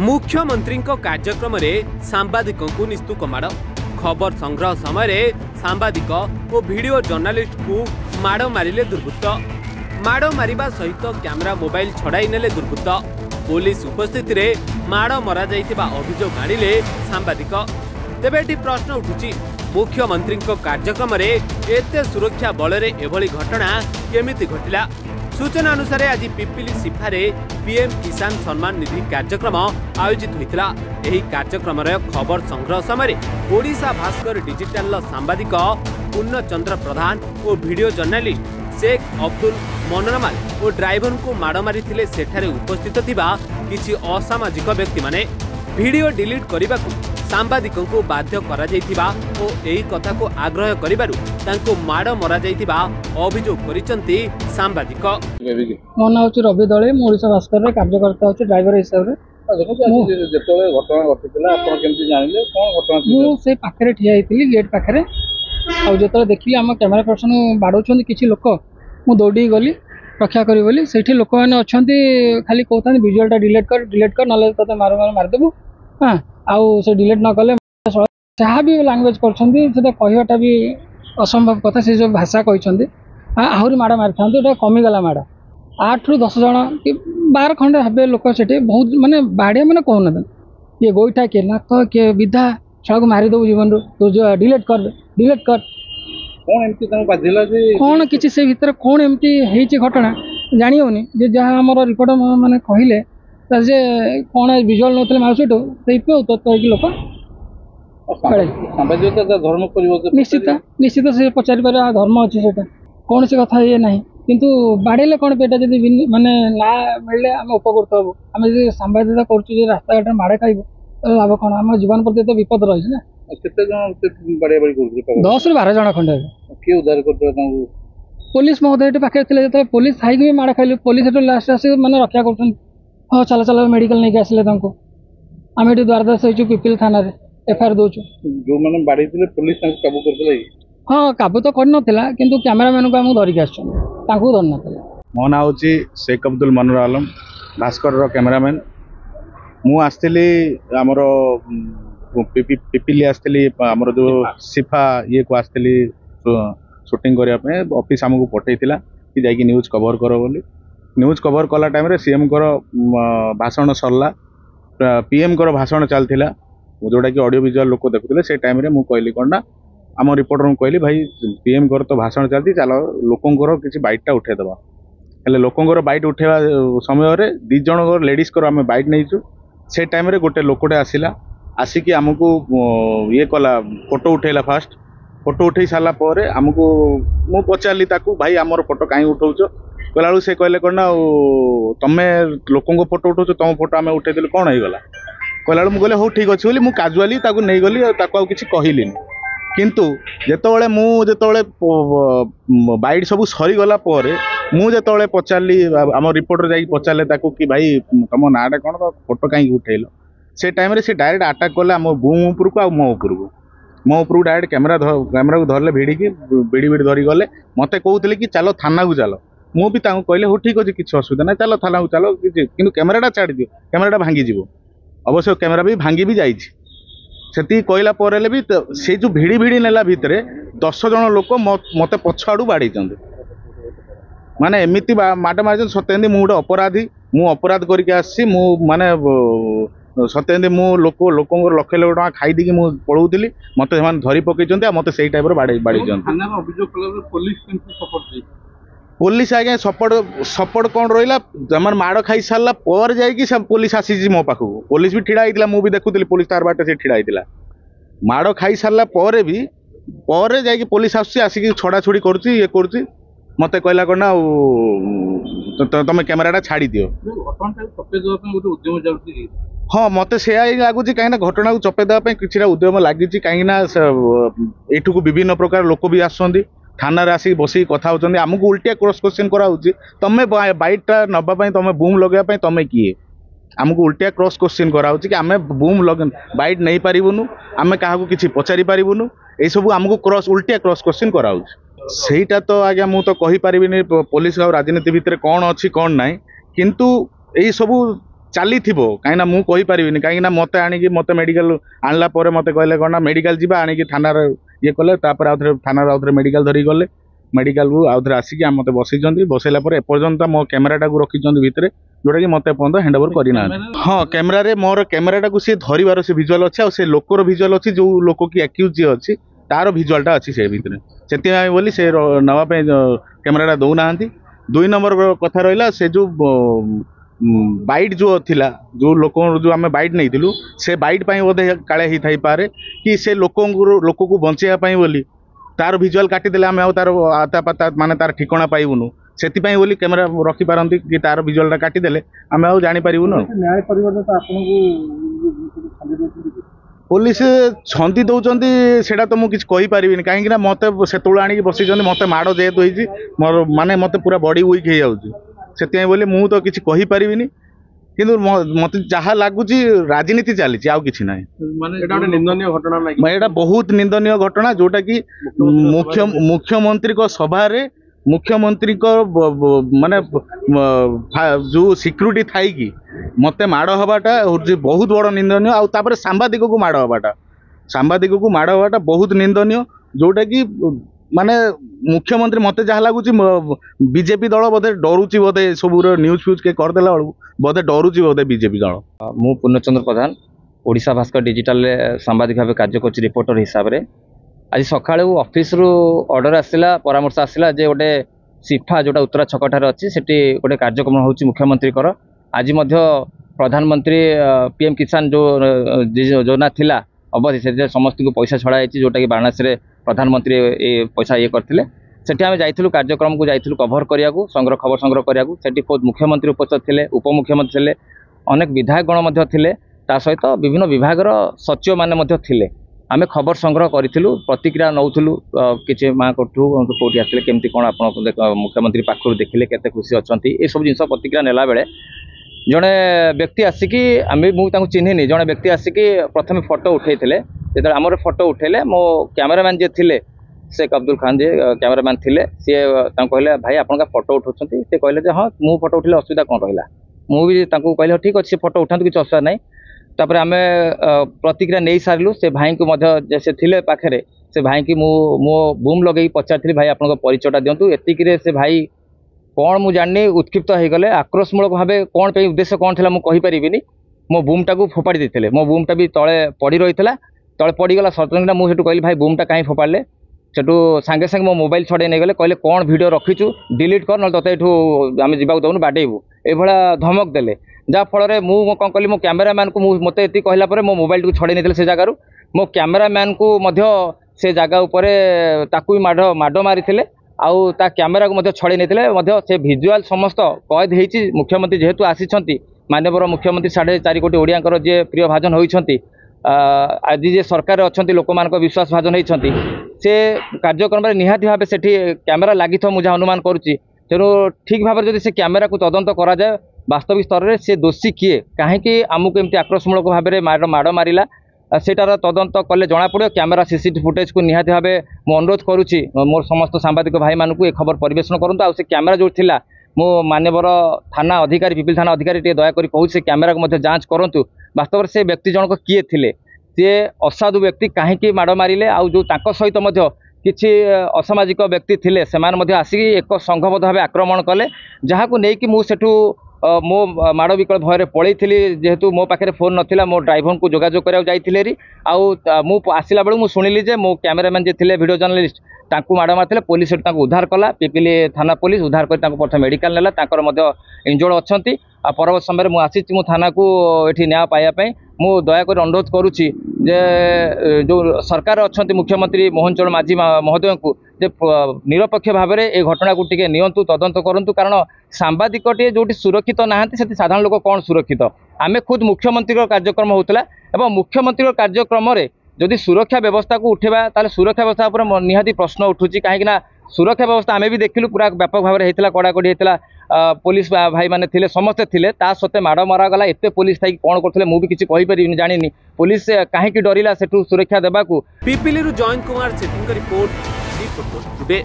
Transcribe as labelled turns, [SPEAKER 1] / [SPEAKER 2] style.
[SPEAKER 1] मुख्यमंत्री कार्यक्रम में सांबादिक निस्तुक माड़ खबर संग्रह समय सांबादिक और वीडियो जर्नालिस्ट को माड़ मारिले दुर्बृत्त। माड़ मारिबा सहित कैमरा मोबाइल छड़ाई नेले दुर्बृत्त। पुलिस उपस्थिति रे माड़ मरा जाइतिबा अभियोग आनिले सांबादिक। तेबे एटी प्रश्न उठुची, मुख्यमंत्री कार्यक्रम में एते सुरक्षा बल रे एभली घटना केमिति घटिला? सूचना अनुसार आज पिपिली सिफारे पीएम किसान सम्मान निधि कार्यक्रम आयोजित होता। यह कार्यक्रम खबर संग्रह समय ओडिशा भास्कर डिजिटल सांबादिक पूर्णचंद्र प्रधान और वीडियो जर्नालिस्ट शेख अब्दुल मनोरमाल और ड्राइवर को माड़ मारी सेठारे उपस्थित थिबा किछि असामाजिक व्यक्ति माने वीडियो डिलीट करने को सांबादिक को बाध्य करा जाइथिबा और एही कथा को आग्रह करिबारु तांको माड़ मरा जाइथिबा अभियोग करिसंती सांबादिक।
[SPEAKER 2] मो ना होची रवि दळे, मो ओडिशा भास्कर रे कार्यकर्ता होची ड्राइवर हिसाब रे।
[SPEAKER 3] जेतले घटना घटितला आपण केमति जानिले कोन घटना?
[SPEAKER 2] मु से पाखरे ठिया हितली गेट पाखरे आ जेतले देखली हम कैमरा पर्सन बाडौछन किछि लोक, मु दौड़ी गली रक्षा करी बोली। सेठी लोक माने अछंती खाली कहतानी विजुअल टा डिलीट कर नले तते मार मार देबो। हां आउ से डिलीट न कले जहाँ भी लैंग्वेज कर कहवाटा भी असंभव कथा। से जो भाषा कहते आहरी माड़ मारी था कमीगला माड़ 8 ରୁ 10 जन कि 12 खंडे हे लोक से बहुत मानने बाड़िया मैंने कहना किए गोईठा किए नाक किए विधा छुआ को मारिदेव जीवन रू डिलीट कर कौन किसी से भीतर कौन एमती घटना जानी होनी जे जहाँ आम रिपोर्टर मैंने कहले जे कौन विजुअल नौते माउसीटू से लोक निश्चित से पचारि पारे धर्म अच्छी से कौन सी कथा ये ना किंतु बाड़े कौन पेटा जब माने ना मिले आम उपकृत हबू। आम जो सांबादिकता कर रास्ता घाट माड़ खाइबू लाभ कौन? आम जीवन प्रति तो विपद रही ना। 10 ରୁ 12 जन खंडे पुलिस महोदय पाखे थे। पुलिस थाई भी माड़ खाइलु, पुलिस लास्ट आस मैंने रक्षा कर हाँ चल चल मेडिकल नहीं आसिले आम ये द्वारदास हो पिपिल थाना एफआईआर दौचु।
[SPEAKER 3] जो मैंने बाड़ी पुलिस काबू कर
[SPEAKER 2] हाँ काबू तो करना किंतु कैमेरामैन को आम धरिक आसू धरना।
[SPEAKER 3] मो ना हूँ शेख अब्दुल मनोर आलम भास्कर कैमेरामैन। मु आसली आमर पिपिली आसली आमर जो सिफा ये को आसली शूटिंग करने ऑफिस आमको पठेला कि जाकि न्यूज कवर कर बोली। न्यूज कवर कला टाइम सीएम भाषण सरला, पीएम भाषण चलता जोटा कि ऑडियो विजुअल लोक देखुले। से टाइम रे मु कहली कौन ना आम रिपोर्टर को कहली भाई पीएम तो भाषण चलती चलो लोकंर किसी बाइटा उठेदबा। हेले लोकंर बाइट उठेवा समय रे 2 जन लेडीज आम बाइट नहीं। से टाइम रे गोटे लोकटे आसिला आसिकी आमको ये कला फोटो उठेला। फास्ट फोटो उठे सारा पर आमको मु पचारि ताकू भाई आमर फोटो कहीं उठाऊच कहला से कहले कौन ना तुम्हें लोकों फोटो उठाऊच तुम फोटो आम उठेदेलु कौन हो गला कहला मुझे कहले हो ठीक अच्छे बोली काजुआली नहीं गली किसी कहली। किंतु जेतोले बाइट सब सरीगला मुझे पचारि आम रिपोर्टर जाकि पचारे कि भाई तुम नाटा कौन फोटो कहीं उठेल। से टाइम रे से डायरेक्ट अटाक कले आम बूम उपरको आ मो उपरको डायरेक्ट कैमरा को धरले भिड़िकी बिड़ी धरी गले। मत कहते कि चलो थाना को चलो, मुझे कहले हो ठीक अच्छे किसी असुविधा ना चलो थाना को चलो कि कैमेराटा छाड़ दियो कैमेराटा भांगी अवश्य कैमेरा भी भांगी भी जाइए। से कहला भी से जो भिड़ी नेला भितर 10 जन लोक मत पछाड़ू बाड़ी माने एमती माड मार सत्य मुझे अपराधी मु अपराध करके आसी माने सत्य मु लोक लक्ष लक्ष टाँग खाईदी मुझे पढ़ाऊली मत धरी पकई मत से टाइप बाड़ी पुलिस आज्ञा सपोर्ट कौन रहा माड़ खाई सारा पर जा पुलिस आसी मो पाख पुलिस भी ठिड़ा होता मुझे देखुली पुलिस तार बाटे से ठिड़ा होता माड़ खाई सारा पर भी पर जा पुलिस आसिक छड़ा छुड़ी कर मत कहला कौन ना तुम कैमेराटा छाड़ी दियो। हाँ मत से लगुच कहीं घटना को चपे देवाई कि उद्यम लगी कहीं एठू को विभिन्न प्रकार लोक भी आसुँच थाना आसिक बसिक कथा होती आमको उल्टिया क्रॉस क्वेश्चन कराऊँच तुम बाइटा नापी तुम बूम लगे तुम किए आमको उल्टिया क्रॉस क्वेश्चन कराऊँच कि आम बूम लगे बाइट नहीं पारूनु आम क्या किसी पचारि पारूनु यही सब आमको क्रॉस उल्टिया क्रॉस क्वेश्चन कराऊँच। सेटा तो आज्ञा मु तो कही पारिबिनी पुलिस और राजनीति भितर कौन अच्छी कौन ना किंतु यही सब चली कहीं मु कही पारिनी कहीं मत आनिकी मत मेडिकल आनला मत कहले कौन ना मेडिकल जी आनिकी थाना ये कले आउे थाना आउे मेडिकल धरिक गले मेडिकल को आउे आसिक मत बसई बसैला एपर्यंत मो कैमेराटा को रखिंट भितर जोटा कि मत एपर्यंत हैंड ओवर करना हाँ कैमेरा मोर कैमेराटा को सी धरबार से भिजुआल अच्छे आ लोकर भिजुआल अच्छी जो लोक कि एक्यूज जी अच्छी तार भिजुआलटा अच्छी से भितर से बोली से नापी कैमेराटा दौना 2 नंबर कथा रहा से जो बाइट जो थिला जो लोक जो आम बाइट नहीं से बाइट बोधे काले ही थाई पारे कि से लोक को बचाई बोली तार भिजुआल काटिदेले आम तार आता पाता माने तार ठिकणा पाइबुनु से बोली कैमेरा रखी पारती कि तार भिजुआलटा काटिदेले आम आउ जानीपारूनु पुलिस छंदी दौरान से तो मुझे कहीपरि कहीं मत से आनिक बसई मत माड़ जेहेतु होती मोर माने मत पूरा बॉडी वीक हो जाए बोली मु तो किसी कहीपरि किंतु मत जहाँ लगुच राजनीति चली आउ कि ना
[SPEAKER 1] निंदनीय घटना
[SPEAKER 3] यहाँ बहुत निंदनीय घटना जोटा कि मुख्यमंत्री सभा मुख्यमंत्री माने जो सिक्यूरीटी थाई कि मत माड़ हवाटा बहुत बड़ निंदनीय आउे सांबादिक को माड़ हवाटा बहुत निंदनीय जोटा कि माने मुख्यमंत्री मत जहाँ लगुच बीजेपी दल बोधे डरुची बोधे सब न्यूज फ्यूज के करदेला बोधे डरुची बोधे बीजेपी दल
[SPEAKER 4] मु पूर्णचंद्र प्रधान ओडिशा भास्कर डिजिटल सांबादिक भाव कार्य कर रिपोर्टर हिसाब से आज सका ऑफिस रु ऑर्डर आसला परामर्श आसला जे गोटे सिफा जोटा उत्तरा छकठार अच्छी से गोटे कार्यक्रम हो मुख्यमंत्री आज प्रधानमंत्री पीएम किसान जो योजना थिला अवधि से समस्त को पैसा छड़ा जोटा कि वाराणसी प्रधानमंत्री ये पैसा ये करते सेठी आम जाइलु कार्यक्रम को जाइलु कभर करिया खबर संग्रह करिया खुद मुख्यमंत्री उपस्थित थे उपमुख्यमंत्री थे अनेक विधायकगण थे सहित विभिन्न विभाग सचिव मैंने आम खबर संग्रह करूँ प्रतिक्रिया नौलु किसी माँ कौटी आसते केमती कौन आप मुख्यमंत्री पाखर देखिले केते खुशी अच्छा ये सब जिन प्रतिक्रिया नेला बेले जड़े व्यक्ति आसिकी मुझे चिन्हनी जड़े व्यक्ति आसिकी प्रथम फोटो उठे जो आम फोटो उठेले मो कैमेरामैन जी थे शेख अब्दुल खान जी कैमेरामैन थे सी कहले भाई आपन फोटो उठाऊँ सी कहले हाँ मु फोटो उठे असुविधा कौन रहा मुझे कहले ठीक अच्छे फोटो उठातु किसी असुविधा नहीं तापर आम प्रतिक्रिया नहीं सारू से भाई को से थिले पाखे से भाई की मो बूम लगे पचारि भाई आप परिचयटा दिंतु एतिक से भाई कौन मुझे जानी उत्क्षिप्त हो गले आक्रोशमूलक भाव कौन पे उद्देश्य कौन था मुझे कहीपरि मो बूमटा को फोपाड़ी देते मो बूमटा भी तले पड़ी रही है तले पड़गला सडन मुझे कहली भाई बूमटा कहीं फोपाड़े सेठू सांगे सांगे मो मोबाइल छड़े नहीं गले कहले कौन वीडियो रखीचु डिलीट कर ना ते आम जावाक दौनु बाडेबू ये धमक देले जहाँफल मुझे कौन कली मो कैमेरामैन को मत ये कहला मो मोबाइल को छड़े नहीं से जगार मो कैमेरामैन को से जगह भी माड़ मारी आउ ता कैमेरा को छड़े नहीं से भिजुआल समस्त कैद होती मुख्यमंत्री जेहेतु आसी माननीय मुख्यमंत्री 4.5 कोटी ओडियांकर जे प्रिय भाजन होती आज जे सरकार अच्छा लोक मान विश्वास भाजन होती से कार्यक्रम निहाती भाव से कैमेरा लगी मुझे अनुमान करुच्ची तेणु ठीक भाव जब से कैमेरा को तदंत करा जाए वास्तविक स्तर में से दोषी किए कहीं आमको एमती आक्रोशमूलक भाव में माड़ मारा सेटार तदंत कले जना पड़ो कैमेरा सीसीटीवी फुटेज को निहाती भाव मु अनुरोध करुच्ची मोर समस्त सांबादिक भाई मानू ये खबर परिवेशन करूँ आ कैमेरा जो थिला मो माननीय थाना अधिकारी पिपिल थाना अधिकारी दयाकोरी कहूँ से कैमेरा को जांच करूँ वास्तव से व्यक्ति जनक किए थे सी असाधु व्यक्ति कहीं माड़ मारे आउ जो सहित किसी असामाजिक व्यक्ति थे से आसिक एक संघबद्ध भाव आक्रमण कले जहाँ को लेकिन मुझे मो माड़ विकल भय पलि जेहेतु मो पाखे फोन नाला मो ड्राइवर को जोगाजोग कराई आसला बेलू मुझे शुणिली मो कैमेरामैन जी थे वीडियो जर्नलिस्ट तांकु माड़ मारते पुलिस उद्धार कला पिपिली थाना पुलिस उद्धार कर प्रथम मेडिकल नेला इंजोर्ड अच्छा परवर्त समय मुझे मो थाना को ये न्याय पाइबापी मु दयाकोरी अनुरोध करुच्ची जे जो सरकार अच्छा मुख्यमंत्री मोहन चरण माझी महोदय को जे निरपेक्ष भाव में ये घटना को टिके नियंतु तदंत करूँ कारण सांबादिकटे जो सुरक्षित नहांती से साधारण लोक कौन सुरक्षित आम खुद मुख्यमंत्री कार्यक्रम होता है मुख्यमंत्री कार्यक्रम जदि सुरक्षा व्यवस्था को उठेबा ताले सुरक्षा व्यवस्था पर निहाती प्रश्न उठुची कहीं सुरक्षा व्यवस्था आम भी देखिलु पूरा व्यापक भाव में होता कड़ाकड़ी होता पुलिस भाई माने थिले समस्ते थिले ता सत्ते माड़ मरागला एते पुलिस थी कौन करथिले मु भी किसी कहि जानी पुलिस कहीं डरिला सेठू सुरक्षा देबाकू
[SPEAKER 1] पिपिली जॉइन कुमार सेठी रिपोर्ट टुडे।